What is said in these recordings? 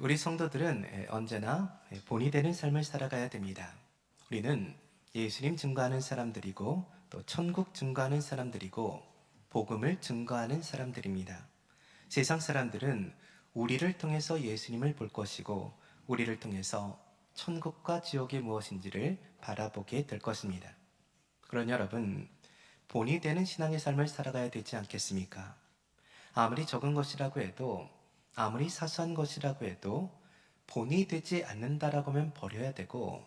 우리 성도들은 언제나 본이 되는 삶을 살아가야 됩니다. 우리는 예수님 증거하는 사람들이고 또 천국 증거하는 사람들이고 복음을 증거하는 사람들입니다. 세상 사람들은 우리를 통해서 예수님을 볼 것이고 우리를 통해서 천국과 지옥이 무엇인지를 바라보게 될 것입니다. 그러니 여러분, 본이 되는 신앙의 삶을 살아가야 되지 않겠습니까? 아무리 적은 것이라고 해도, 아무리 사소한 것이라고 해도 본이 되지 않는다라고 하면 버려야 되고,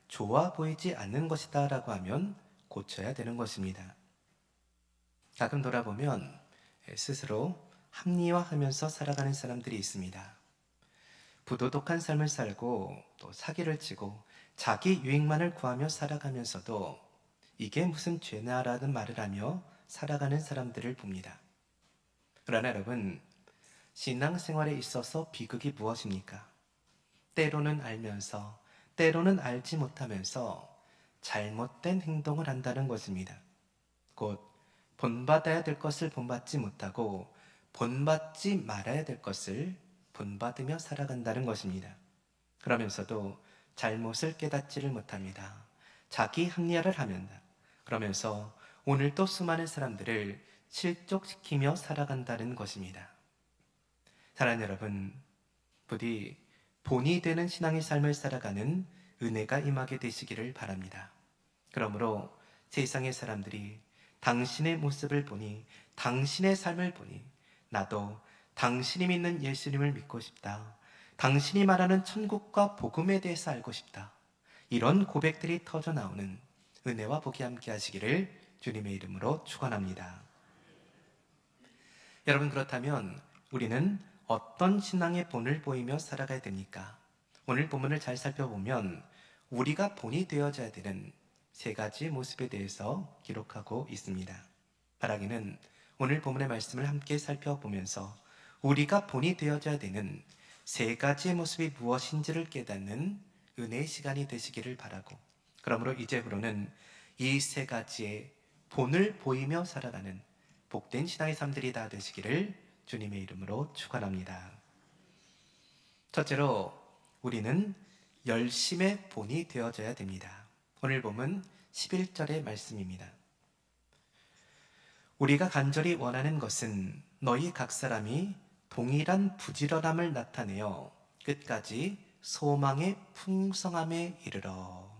좋아 보이지 않는 것이다라고 하면 고쳐야 되는 것입니다. 가끔 돌아보면 스스로 합리화하면서 살아가는 사람들이 있습니다. 부도덕한 삶을 살고 또 사기를 치고 자기 유익만을 구하며 살아가면서도 이게 무슨 죄나라는 말을 하며 살아가는 사람들을 봅니다. 그러나 여러분, 신앙생활에 있어서 비극이 무엇입니까? 때로는 알면서, 때로는 알지 못하면서 잘못된 행동을 한다는 것입니다. 곧 본받아야 될 것을 본받지 못하고 본받지 말아야 될 것을 본받으며 살아간다는 것입니다. 그러면서도 잘못을 깨닫지를 못합니다. 자기 합리화를 합니다. 그러면서 오늘도 수많은 사람들을 실족시키며 살아간다는 것입니다. 사랑하는 여러분, 부디 본이 되는 신앙의 삶을 살아가는 은혜가 임하게 되시기를 바랍니다. 그러므로 세상의 사람들이 당신의 모습을 보니, 당신의 삶을 보니, 나도 당신이 믿는 예수님을 믿고 싶다. 당신이 말하는 천국과 복음에 대해서 알고 싶다. 이런 고백들이 터져 나오는 은혜와 복이 함께 하시기를 주님의 이름으로 축원합니다. 여러분, 그렇다면 우리는 어떤 신앙의 본을 보이며 살아가야 됩니까? 오늘 본문을 잘 살펴보면 우리가 본이 되어져야 되는 세 가지 모습에 대해서 기록하고 있습니다. 바라기는 오늘 본문의 말씀을 함께 살펴보면서 우리가 본이 되어져야 되는 세 가지의 모습이 무엇인지를 깨닫는 은혜의 시간이 되시기를 바라고, 그러므로 이제부로는 이 세 가지의 본을 보이며 살아가는 복된 신앙의 삶들이 다 되시기를 주님의 이름으로 축원합니다. 첫째로 우리는 열심의 본이 되어져야 됩니다. 오늘 보면 11절의 말씀입니다. 우리가 간절히 원하는 것은 너희 각 사람이 동일한 부지런함을 나타내어 끝까지 소망의 풍성함에 이르러.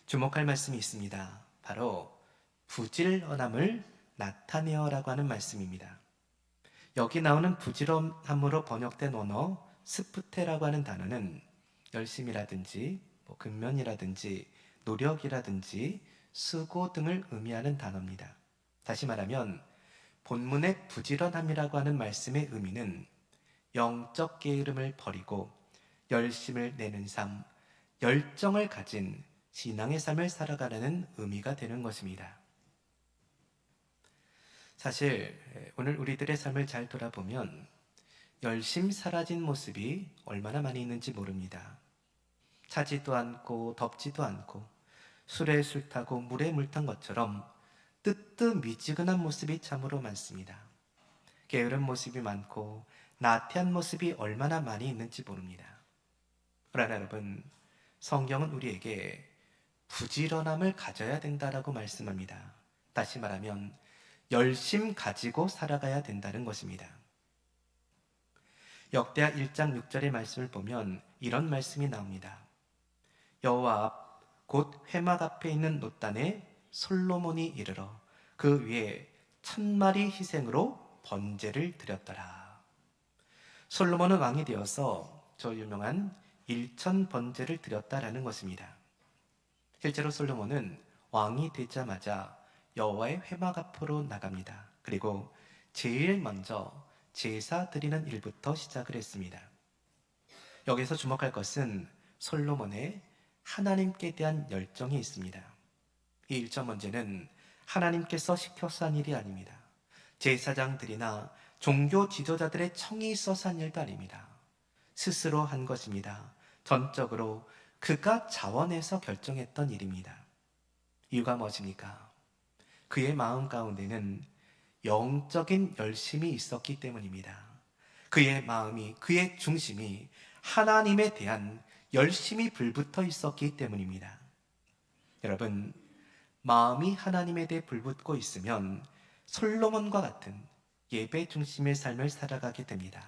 주목할 말씀이 있습니다. 바로 부지런함을 나타내어라고 하는 말씀입니다. 여기 나오는 부지런함으로 번역된 언어 스프테라고 하는 단어는 열심이라든지 근면이라든지 노력이라든지 수고 등을 의미하는 단어입니다. 다시 말하면 본문의 부지런함이라고 하는 말씀의 의미는 영적 게으름을 버리고 열심을 내는 삶, 열정을 가진 신앙의 삶을 살아가려는 의미가 되는 것입니다. 사실 오늘 우리들의 삶을 잘 돌아보면 열심 사라진 모습이 얼마나 많이 있는지 모릅니다. 차지도 않고 덥지도 않고 술에 술 타고 물에 물 탄 것처럼 뜨뜻미지근한 모습이 참으로 많습니다. 게으른 모습이 많고 나태한 모습이 얼마나 많이 있는지 모릅니다. 그러나 여러분, 성경은 우리에게 부지런함을 가져야 된다라고 말씀합니다. 다시 말하면 열심 가지고 살아가야 된다는 것입니다. 역대하 1장 6절의 말씀을 보면 이런 말씀이 나옵니다. 여호와 앞 곧 회막 앞에 있는 놋단에 솔로몬이 이르러 그 위에 1000마리 희생으로 번제를 드렸더라. 솔로몬은 왕이 되어서 저 유명한 1000 번제를 드렸다라는 것입니다. 실제로 솔로몬은 왕이 되자마자 여호와의 회막 앞으로 나갑니다. 그리고 제일 먼저 제사 드리는 일부터 시작을 했습니다. 여기서 주목할 것은 솔로몬의 하나님께 대한 열정이 있습니다. 이 1점 번제는 하나님께서 시켜서 한 일이 아닙니다. 제사장들이나 종교 지도자들의 청이 있어서 한 일도 아닙니다. 스스로 한 것입니다. 전적으로 그가 자원해서 결정했던 일입니다. 이유가 무엇입니까? 그의 마음 가운데는 영적인 열심이 있었기 때문입니다. 그의 마음이, 그의 중심이 하나님에 대한 열심이 불붙어 있었기 때문입니다. 여러분, 마음이 하나님에 대해 불붙고 있으면 솔로몬과 같은 예배 중심의 삶을 살아가게 됩니다.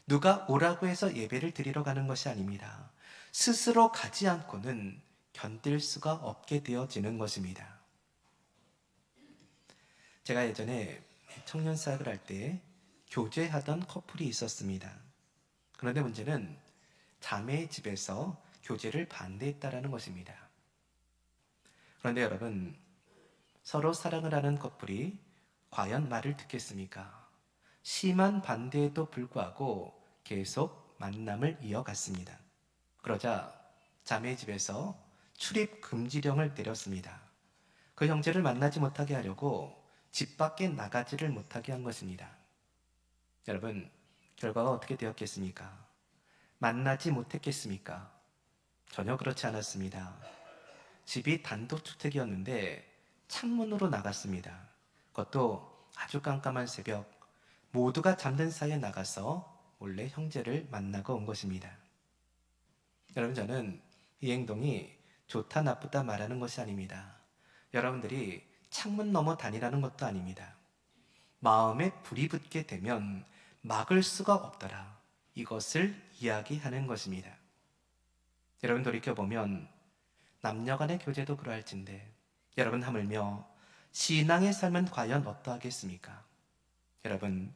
누가 오라고 해서 예배를 드리러 가는 것이 아닙니다. 스스로 가지 않고는 견딜 수가 없게 되어지는 것입니다. 제가 예전에 청년 사역을 할 때 교제하던 커플이 있었습니다. 그런데 문제는 자매의 집에서 교제를 반대했다라는 것입니다. 그런데 여러분, 서로 사랑을 하는 커플이 과연 말을 듣겠습니까? 심한 반대에도 불구하고 계속 만남을 이어갔습니다. 그러자 자매의 집에서 출입 금지령을 내렸습니다. 그 형제를 만나지 못하게 하려고 집 밖에 나가지를 못하게 한 것입니다. 여러분, 결과가 어떻게 되었겠습니까? 만나지 못했겠습니까? 전혀 그렇지 않았습니다. 집이 단독주택이었는데 창문으로 나갔습니다. 그것도 아주 깜깜한 새벽, 모두가 잠든 사이에 나가서 몰래 형제를 만나고 온 것입니다. 여러분, 저는 이 행동이 좋다 나쁘다 말하는 것이 아닙니다. 여러분들이 창문 넘어 다니라는 것도 아닙니다. 마음에 불이 붙게 되면 막을 수가 없더라, 이것을 이야기하는 것입니다. 여러분, 돌이켜보면 남녀 간의 교제도 그러할진데 여러분, 하물며 신앙의 삶은 과연 어떠하겠습니까? 여러분,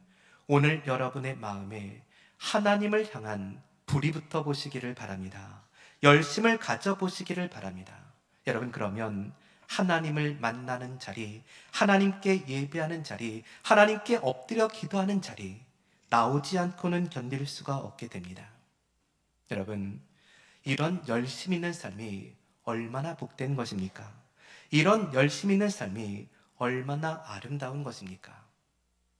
오늘 여러분의 마음에 하나님을 향한 불이 붙어 보시기를 바랍니다. 열심을 가져보시기를 바랍니다. 여러분, 그러면 하나님을 만나는 자리, 하나님께 예배하는 자리, 하나님께 엎드려 기도하는 자리, 나오지 않고는 견딜 수가 없게 됩니다. 여러분, 이런 열심 있는 삶이 얼마나 복된 것입니까? 이런 열심 있는 삶이 얼마나 아름다운 것입니까?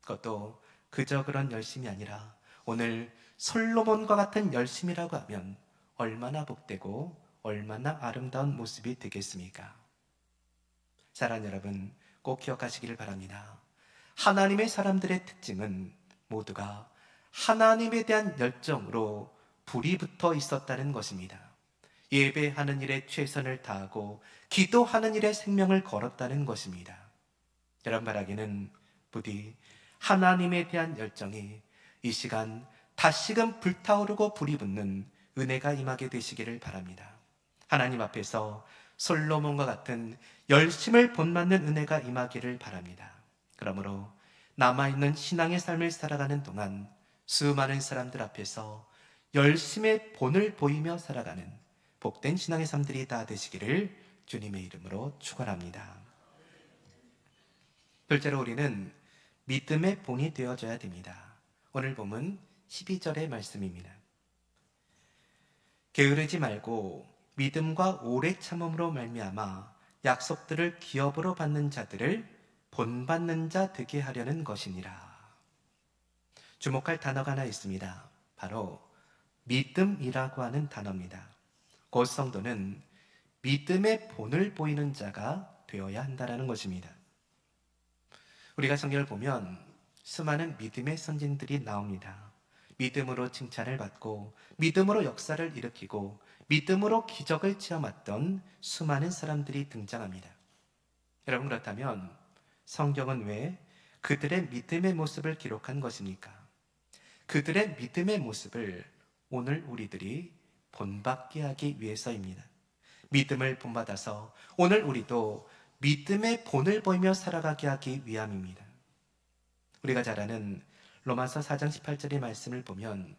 그것도 그저 그런 열심이 아니라 오늘 솔로몬과 같은 열심이라고 하면 얼마나 복되고 얼마나 아름다운 모습이 되겠습니까? 사랑하는 여러분, 꼭 기억하시기를 바랍니다. 하나님의 사람들의 특징은 모두가 하나님에 대한 열정으로 불이 붙어 있었다는 것입니다. 예배하는 일에 최선을 다하고 기도하는 일에 생명을 걸었다는 것입니다. 여러분, 바라기는 부디 하나님에 대한 열정이 이 시간 다시금 불타오르고 불이 붙는 은혜가 임하게 되시기를 바랍니다. 하나님 앞에서 솔로몬과 같은 열심을 본받는 은혜가 임하기를 바랍니다. 그러므로 남아있는 신앙의 삶을 살아가는 동안 수많은 사람들 앞에서 열심의 본을 보이며 살아가는 복된 신앙의 삶들이 다 되시기를 주님의 이름으로 축원합니다. 둘째로 우리는 믿음의 본이 되어져야 됩니다. 오늘 본문 12절의 말씀입니다. 게으르지 말고 믿음과 오래 참음으로 말미암아 약속들을 기업으로 받는 자들을 본받는 자 되게 하려는 것이니라. 주목할 단어가 하나 있습니다. 바로 믿음이라고 하는 단어입니다. 곧 성도는 믿음의 본을 보이는 자가 되어야 한다는 것입니다. 우리가 성경을 보면 수많은 믿음의 선진들이 나옵니다. 믿음으로 칭찬을 받고 믿음으로 역사를 일으키고 믿음으로 기적을 체험했던 수많은 사람들이 등장합니다. 여러분, 그렇다면 성경은 왜 그들의 믿음의 모습을 기록한 것입니까? 그들의 믿음의 모습을 오늘 우리들이 본받게 하기 위해서입니다. 믿음을 본받아서 오늘 우리도 믿음의 본을 보이며 살아가게 하기 위함입니다. 우리가 잘 아는 로마서 4장 18절의 말씀을 보면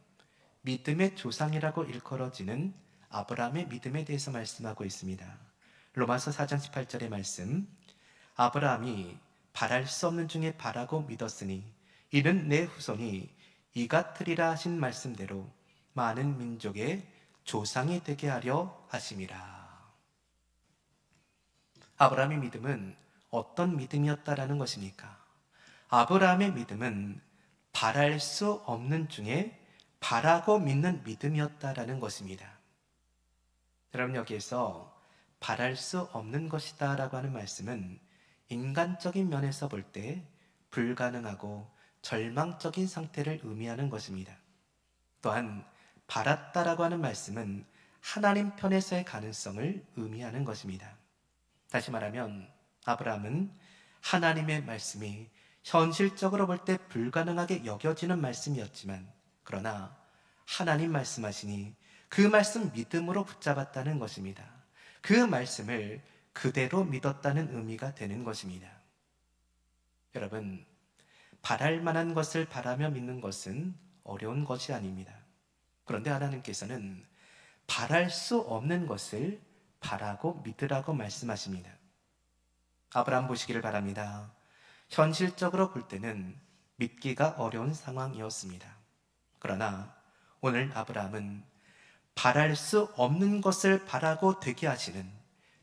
믿음의 조상이라고 일컬어지는 아브라함의 믿음에 대해서 말씀하고 있습니다. 로마서 4장 18절의 말씀, 아브라함이 바랄 수 없는 중에 바라고 믿었으니 이는 내 후손이 이 같으리라 하신 말씀대로 많은 민족의 조상이 되게 하려 하심이라. 아브라함의 믿음은 어떤 믿음이었다라는 것입니까? 아브라함의 믿음은 바랄 수 없는 중에 바라고 믿는 믿음이었다라는 것입니다. 여러분, 여기에서 바랄 수 없는 것이다 라고 하는 말씀은 인간적인 면에서 볼 때 불가능하고 절망적인 상태를 의미하는 것입니다. 또한 바랐다라고 하는 말씀은 하나님 편에서의 가능성을 의미하는 것입니다. 다시 말하면 아브라함은 하나님의 말씀이 현실적으로 볼 때 불가능하게 여겨지는 말씀이었지만, 그러나 하나님 말씀하시니 그 말씀 믿음으로 붙잡았다는 것입니다. 그 말씀을 그대로 믿었다는 의미가 되는 것입니다. 여러분, 바랄 만한 것을 바라며 믿는 것은 어려운 것이 아닙니다. 그런데 하나님께서는 바랄 수 없는 것을 바라고 믿으라고 말씀하십니다. 아브라함 보시기를 바랍니다. 현실적으로 볼 때는 믿기가 어려운 상황이었습니다. 그러나 오늘 아브라함은 바랄 수 없는 것을 바라고 되게 하시는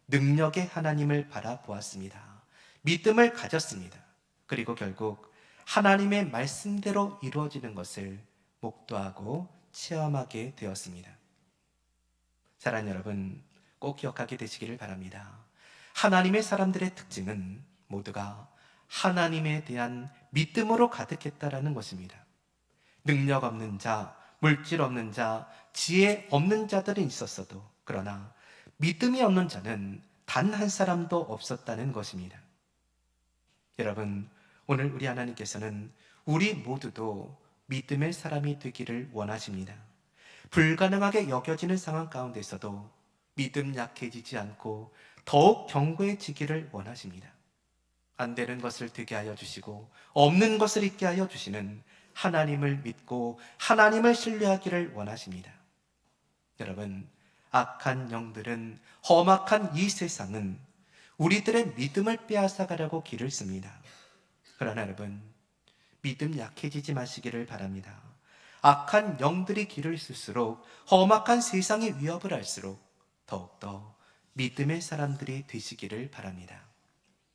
능력의 하나님을 바라보았습니다. 믿음을 가졌습니다. 그리고 결국 하나님의 말씀대로 이루어지는 것을 목도하고 체험하게 되었습니다. 사랑하는 여러분, 꼭 기억하게 되시기를 바랍니다. 하나님의 사람들의 특징은 모두가 하나님에 대한 믿음으로 가득했다라는 것입니다. 능력 없는 자, 물질 없는 자, 지혜 없는 자들은 있었어도, 그러나 믿음이 없는 자는 단 한 사람도 없었다는 것입니다. 여러분, 오늘 우리 하나님께서는 우리 모두도 믿음의 사람이 되기를 원하십니다. 불가능하게 여겨지는 상황 가운데서도 믿음 약해지지 않고 더욱 견고해지기를 원하십니다. 안 되는 것을 되게 하여 주시고 없는 것을 있게 하여 주시는 하나님을 믿고 하나님을 신뢰하기를 원하십니다. 여러분, 악한 영들은, 험악한 이 세상은 우리들의 믿음을 빼앗아가려고 길을 씁니다. 그러나 여러분, 믿음 약해지지 마시기를 바랍니다. 악한 영들이 길을 쓸수록, 험악한 세상의 위협을 할수록 더욱더 믿음의 사람들이 되시기를 바랍니다.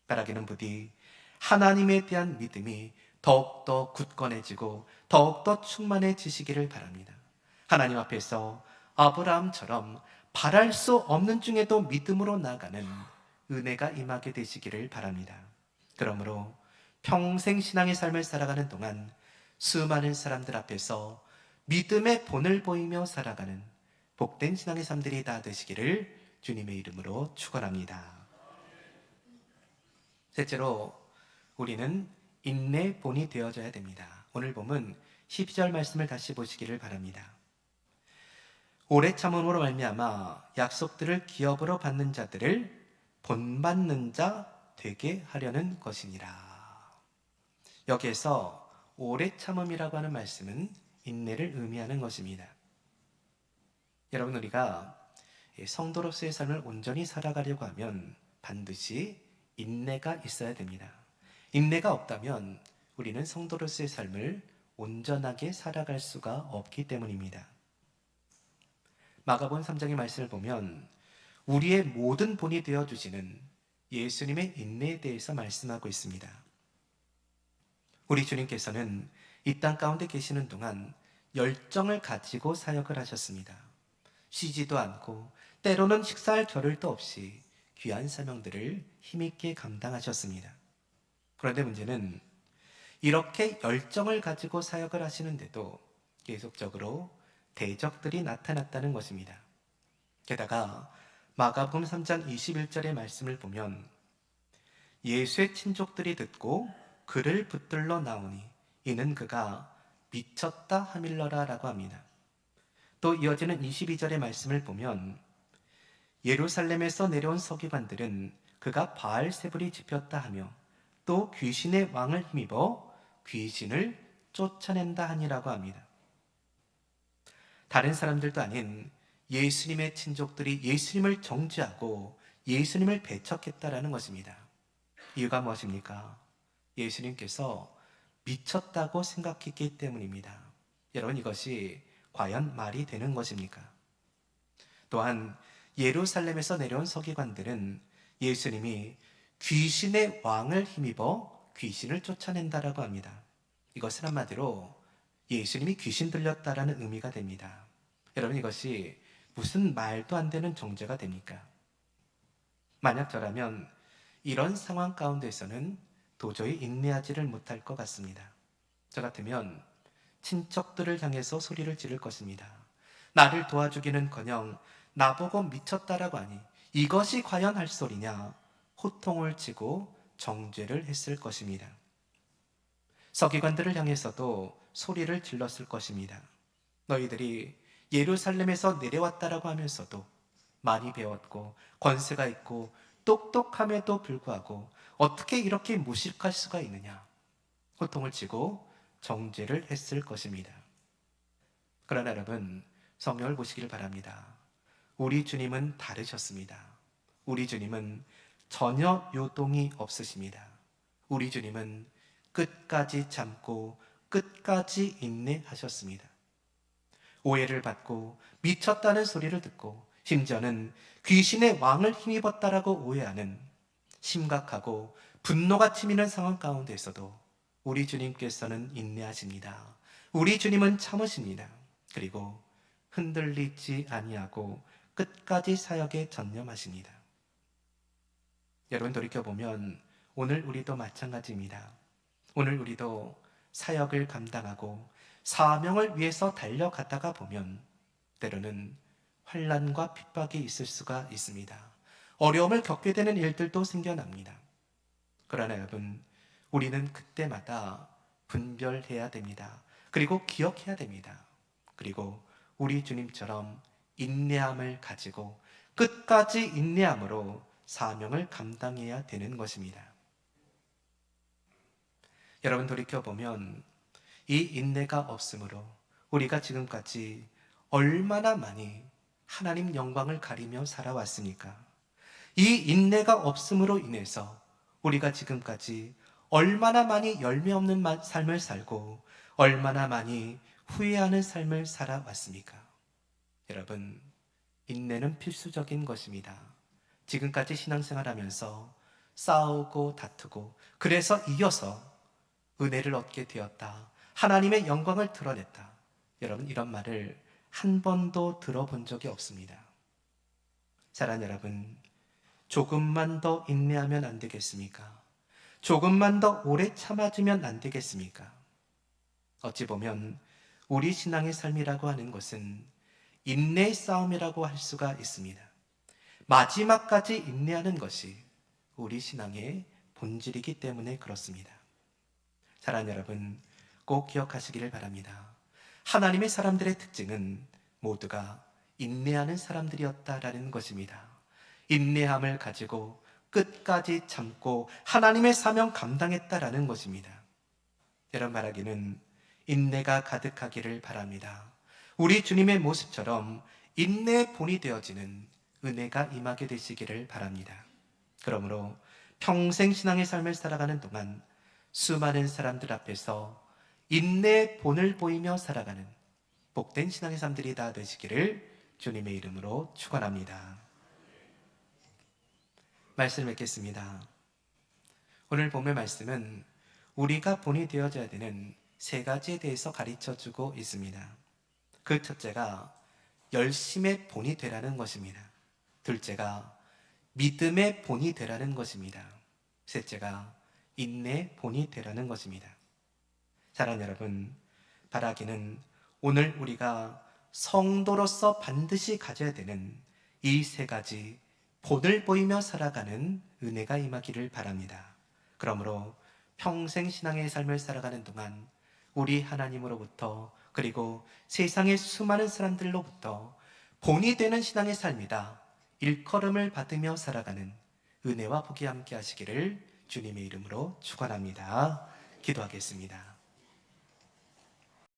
바라기는 부디 하나님에 대한 믿음이 더욱더 굳건해지고 더욱더 충만해지시기를 바랍니다. 하나님 앞에서 아브라함처럼 바랄 수 없는 중에도 믿음으로 나아가는 은혜가 임하게 되시기를 바랍니다. 그러므로 평생 신앙의 삶을 살아가는 동안 수많은 사람들 앞에서 믿음의 본을 보이며 살아가는 복된 신앙의 삶들이 다 되시기를 주님의 이름으로 축원합니다. 셋째로, 우리는 인내의 본이 되어져야 됩니다. 오늘 본문 12절 말씀을 다시 보시기를 바랍니다. 오래 참음으로 말미암아 약속들을 기업으로 받는 자들을 본받는 자 되게 하려는 것이니라. 여기에서 오래 참음이라고 하는 말씀은 인내를 의미하는 것입니다. 여러분, 우리가 성도로서의 삶을 온전히 살아가려고 하면 반드시 인내가 있어야 됩니다. 인내가 없다면 우리는 성도로서의 삶을 온전하게 살아갈 수가 없기 때문입니다. 마가복음 3장의 말씀을 보면 우리의 모든 본이 되어주시는 예수님의 인내에 대해서 말씀하고 있습니다. 우리 주님께서는 이 땅 가운데 계시는 동안 열정을 가지고 사역을 하셨습니다. 쉬지도 않고 때로는 식사할 겨를도 없이 귀한 사명들을 힘있게 감당하셨습니다. 그런데 문제는 이렇게 열정을 가지고 사역을 하시는데도 계속적으로 대적들이 나타났다는 것입니다. 게다가 마가복음 3장 21절의 말씀을 보면 예수의 친족들이 듣고 그를 붙들러 나오니 이는 그가 미쳤다 하밀러라 라고 합니다. 또 이어지는 22절의 말씀을 보면 예루살렘에서 내려온 서기관들은 그가 바알세불이 집혔다 하며 또 귀신의 왕을 힘입어 귀신을 쫓아낸다 하니라고 합니다. 다른 사람들도 아닌 예수님의 친족들이 예수님을 정죄하고 예수님을 배척했다라는 것입니다. 이유가 무엇입니까? 예수님께서 미쳤다고 생각했기 때문입니다. 여러분, 이것이 과연 말이 되는 것입니까? 또한 예루살렘에서 내려온 서기관들은 예수님이 귀신의 왕을 힘입어 귀신을 쫓아낸다라고 합니다. 이것은 한마디로 예수님이 귀신 들렸다라는 의미가 됩니다. 여러분, 이것이 무슨 말도 안 되는 정죄가 됩니까? 만약 저라면 이런 상황 가운데서는 도저히 인내하지를 못할 것 같습니다. 저 같으면 친척들을 향해서 소리를 지를 것입니다. 나를 도와주기는커녕 나보고 미쳤다라고 하니 이것이 과연 할 소리냐? 호통을 치고 정죄를 했을 것입니다. 서기관들을 향해서도 소리를 질렀을 것입니다. 너희들이 예루살렘에서 내려왔다라고 하면서도 많이 배웠고 권세가 있고 똑똑함에도 불구하고 어떻게 이렇게 무식할 수가 있느냐? 호통을 치고 정죄를 했을 것입니다. 그러나 여러분, 성경을 보시길 바랍니다. 우리 주님은 다르셨습니다. 우리 주님은 전혀 요동이 없으십니다. 우리 주님은 끝까지 참고 끝까지 인내하셨습니다. 오해를 받고 미쳤다는 소리를 듣고 심지어는 귀신의 왕을 힘입었다라고 오해하는 심각하고 분노가 치미는 상황 가운데서도 우리 주님께서는 인내하십니다. 우리 주님은 참으십니다. 그리고 흔들리지 아니하고 끝까지 사역에 전념하십니다. 여러분 돌이켜보면 오늘 우리도 마찬가지입니다. 오늘 우리도 사역을 감당하고 사명을 위해서 달려가다가 보면 때로는 환난과 핍박이 있을 수가 있습니다. 어려움을 겪게 되는 일들도 생겨납니다. 그러나 여러분, 우리는 그때마다 분별해야 됩니다. 그리고 기억해야 됩니다. 그리고 우리 주님처럼 인내함을 가지고 끝까지 인내함으로 사명을 감당해야 되는 것입니다. 여러분 돌이켜보면 이 인내가 없으므로 우리가 지금까지 얼마나 많이 하나님 영광을 가리며 살아왔습니까? 이 인내가 없음으로 인해서 우리가 지금까지 얼마나 많이 열매 없는 삶을 살고 얼마나 많이 후회하는 삶을 살아왔습니까? 여러분, 인내는 필수적인 것입니다. 지금까지 신앙생활하면서 싸우고 다투고 그래서 이겨서 은혜를 얻게 되었다. 하나님의 영광을 드러냈다. 여러분, 이런 말을 한 번도 들어본 적이 없습니다. 사랑하는 여러분, 조금만 더 인내하면 안 되겠습니까? 조금만 더 오래 참아주면 안 되겠습니까? 어찌 보면 우리 신앙의 삶이라고 하는 것은 인내의 싸움이라고 할 수가 있습니다. 마지막까지 인내하는 것이 우리 신앙의 본질이기 때문에 그렇습니다. 사랑하는 여러분, 꼭 기억하시기를 바랍니다. 하나님의 사람들의 특징은 모두가 인내하는 사람들이었다라는 것입니다. 인내함을 가지고 끝까지 참고 하나님의 사명 감당했다라는 것입니다. 여러분 말하기는 인내가 가득하기를 바랍니다. 우리 주님의 모습처럼 인내의 본이 되어지는 은혜가 임하게 되시기를 바랍니다. 그러므로 평생 신앙의 삶을 살아가는 동안 수많은 사람들 앞에서 인내의 본을 보이며 살아가는 복된 신앙의 삶들이 다 되시기를 주님의 이름으로 축원합니다. 말씀을 맺겠습니다. 오늘 본문 말씀은 우리가 본이 되어져야 되는 세 가지에 대해서 가르쳐주고 있습니다. 그 첫째가 열심의 본이 되라는 것입니다. 둘째가 믿음의 본이 되라는 것입니다. 셋째가 인내의 본이 되라는 것입니다. 사랑하는 여러분, 바라기는 오늘 우리가 성도로서 반드시 가져야 되는 이 세 가지 본을 보이며 살아가는 은혜가 임하기를 바랍니다. 그러므로 평생 신앙의 삶을 살아가는 동안 우리 하나님으로부터 그리고 세상의 수많은 사람들로부터 본이 되는 신앙의 삶이다. 일컬음을 받으며 살아가는 은혜와 복이 함께 하시기를 주님의 이름으로 축원합니다. 기도하겠습니다.